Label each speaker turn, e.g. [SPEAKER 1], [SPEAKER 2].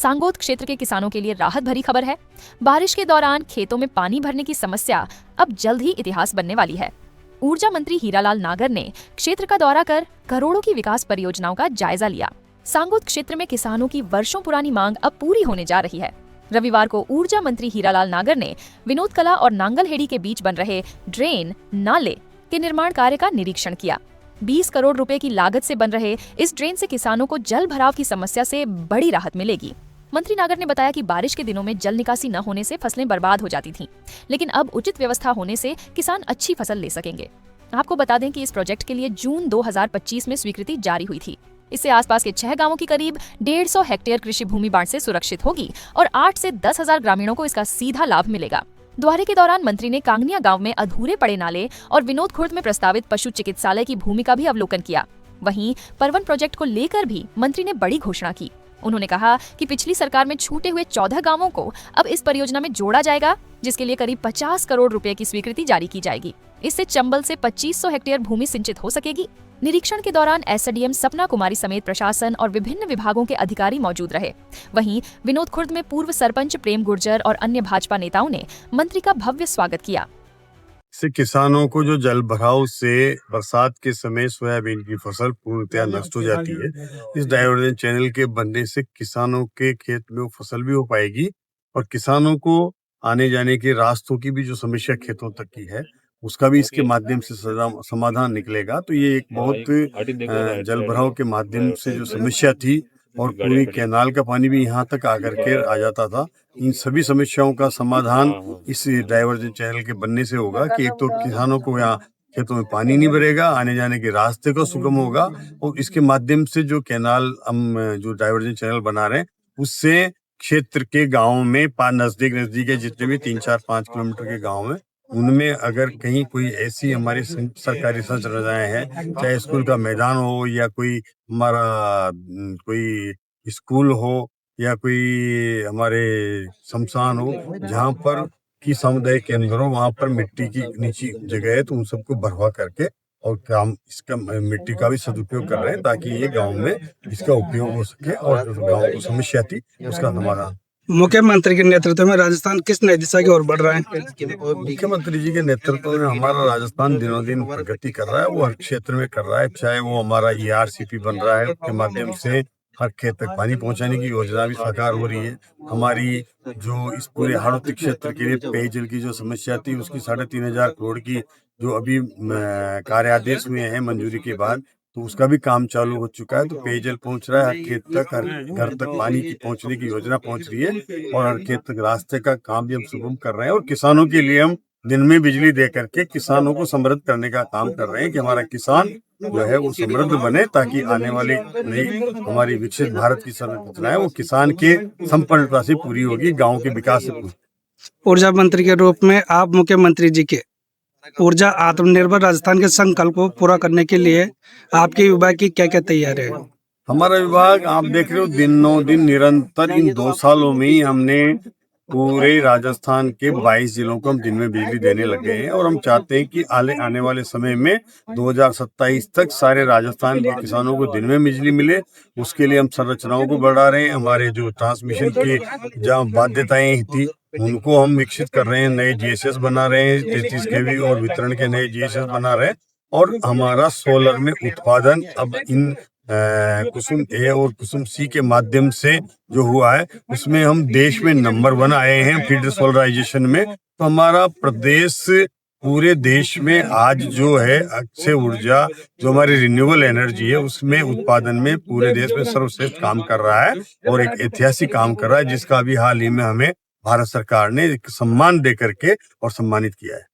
[SPEAKER 1] सांगोद क्षेत्र के किसानों के लिए राहत भरी खबर है। बारिश के दौरान खेतों में पानी भरने की समस्या अब जल्द ही इतिहास बनने वाली है। ऊर्जा मंत्री हीरालाल नागर ने क्षेत्र का दौरा कर करोड़ों की विकास परियोजनाओं का जायजा लिया। सांगोद क्षेत्र में किसानों की वर्षों पुरानी मांग अब पूरी होने जा रही है। रविवार को ऊर्जा मंत्री हीरालाल नागर ने विनोद कला और नांगलहेड़ी के बीच बन रहे ड्रेन नाले के निर्माण कार्य का निरीक्षण किया। 20 करोड़ रुपए की लागत से बन रहे इस ड्रेन से किसानों को जल भराव की समस्या से बड़ी राहत मिलेगी। मंत्री नागर ने बताया कि बारिश के दिनों में जल निकासी न होने से फसलें बर्बाद हो जाती थीं, लेकिन अब उचित व्यवस्था होने से किसान अच्छी फसल ले सकेंगे। आपको बता दें कि इस प्रोजेक्ट के लिए जून 2025 में स्वीकृति जारी हुई थी। इससे आसपास के 6 गांवों की करीब 150 हेक्टेयर कृषि भूमि बाढ़ से सुरक्षित होगी और 8 से 10 हजार ग्रामीणों को इसका सीधा लाभ मिलेगा। दौरे के दौरान मंत्री ने कांगनिया गांव में अधूरे पड़े नाले और विनोद खुर्द में प्रस्तावित पशु चिकित्सालय की भूमि का भी अवलोकन किया। वहीं परवन प्रोजेक्ट को लेकर भी मंत्री ने बड़ी घोषणा की। उन्होंने कहा कि पिछली सरकार में छूटे हुए 14 गांवों को अब इस परियोजना में जोड़ा जाएगा, जिसके लिए करीब 50 करोड़ रुपए की स्वीकृति जारी की जाएगी। इससे चंबल से 2500 हेक्टेयर भूमि सिंचित हो सकेगी। निरीक्षण के दौरान एसडीएम सपना कुमारी समेत प्रशासन और विभिन्न विभागों के अधिकारी मौजूद रहे। वहीं विनोद खुर्द में पूर्व सरपंच प्रेम गुर्जर और अन्य भाजपा नेताओं ने मंत्री का भव्य स्वागत किया।
[SPEAKER 2] से किसानों को जो जल भराव से बरसात के समय सोयाबीन की फसल पूर्णतया नष्ट हो जाती है, इस डाइवर्जन चैनल के बनने से किसानों के खेत में वो फसल भी हो पाएगी और किसानों को आने जाने के रास्तों की भी जो समस्या खेतों तक की है उसका भी इसके माध्यम से समाधान निकलेगा। तो ये एक बहुत जल भराव के माध्यम से जो समस्या थी और पूरी कैनाल का पानी भी यहाँ तक आकर के आ जाता था, इन सभी समस्याओं का समाधान इस डाइवर्जन चैनल के बनने से होगा कि एक तो किसानों को यहाँ खेतों में पानी नहीं भरेगा, आने जाने के रास्ते को सुगम होगा और इसके माध्यम से जो कैनाल हम जो डाइवर्जन चैनल बना रहे हैं उससे क्षेत्र के गाँव में नजदीक के जितने भी 3-4-5 किलोमीटर के गाँव में उनमें अगर कहीं कोई ऐसी हमारी सरकारी संरचनाएं हैं, चाहे स्कूल का मैदान हो या कोई हमारा कोई स्कूल हो या कोई हमारे शमशान हो, जहाँ पर की सामुदायिक केंद्र हो, वहाँ पर मिट्टी की नीची जगह है तो उन सबको भरवा करके और काम इसका मिट्टी का भी सदुपयोग कर रहे हैं ताकि ये गाँव में इसका उपयोग हो सके और जो गाँव को समस्या थी उसका समाधान।
[SPEAKER 3] मुख्यमंत्री के नेतृत्व में राजस्थान किस नई दिशा की ओर बढ़ रहा है?
[SPEAKER 2] मुख्यमंत्री जी के नेतृत्व में हमारा राजस्थान दिनों दिन प्रगति कर रहा है, वो हर क्षेत्र में कर रहा है। चाहे वो हमारा ERCP बन रहा है, उसके माध्यम से हर खेत तक पानी पहुंचाने की योजना भी साकार हो रही है। हमारी जो इस पूरे हाड़ौती क्षेत्र के लिए पेयजल की जो समस्या थी उसकी 3,500 करोड़ की जो अभी कार्यादेश में है मंजूरी के बाद, तो उसका भी काम चालू हो चुका है। तो पेयजल पहुंच रहा है हर खेत तक, हर घर तक पानी की पहुंचने की योजना पहुंच रही है और हर खेत तक रास्ते का काम भी हम सुगम कर रहे हैं और किसानों के लिए हम दिन में बिजली दे करके किसानों को समृद्ध करने का काम कर रहे हैं कि हमारा किसान जो है वो समृद्ध बने ताकि आने वाली नई हमारी विकसित भारत की संरचना है वो किसान के संपन्नता से पूरी होगी, गाँव के विकास से पूरी।
[SPEAKER 3] ऊर्जा मंत्री के रूप में आप मुख्यमंत्री जी के ऊर्जा आत्मनिर्भर राजस्थान के संकल्प को पूरा करने के लिए आपके विभाग की क्या क्या तैयारी है?
[SPEAKER 2] हमारा विभाग आप देख रहे हो दिनों दिन निरंतर इन 2 सालों में ही हमने पूरे राजस्थान के 22 जिलों को हम दिन में बिजली देने लगे हैं और हम चाहते हैं कि आने वाले समय में 2027 तक सारे राजस्थान के किसानों को दिन में बिजली मिले। उसके लिए हम संरचनाओं को बढ़ा रहे हैं। हमारे जो ट्रांसमिशन की जहाँ बाध्यताएं थी उनको हम विकसित कर रहे हैं, नए GSS बना रहे हैं, 33 kV और वितरण के नए GSS बना रहे हैं और हमारा सोलर में उत्पादन अब इन कुसुम A और कुसुम C के माध्यम से जो हुआ है उसमें हम देश में नंबर 1 आए हैं फीडर सोलराइजेशन में। तो हमारा प्रदेश पूरे देश में आज जो है अक्षय ऊर्जा जो हमारी रिन्यूएबल एनर्जी है उसमें उत्पादन में पूरे देश में सर्वश्रेष्ठ काम कर रहा है और एक ऐतिहासिक काम कर रहा है जिसका अभी हाल ही में हमें भारत सरकार ने एक सम्मान दे करके और सम्मानित किया है।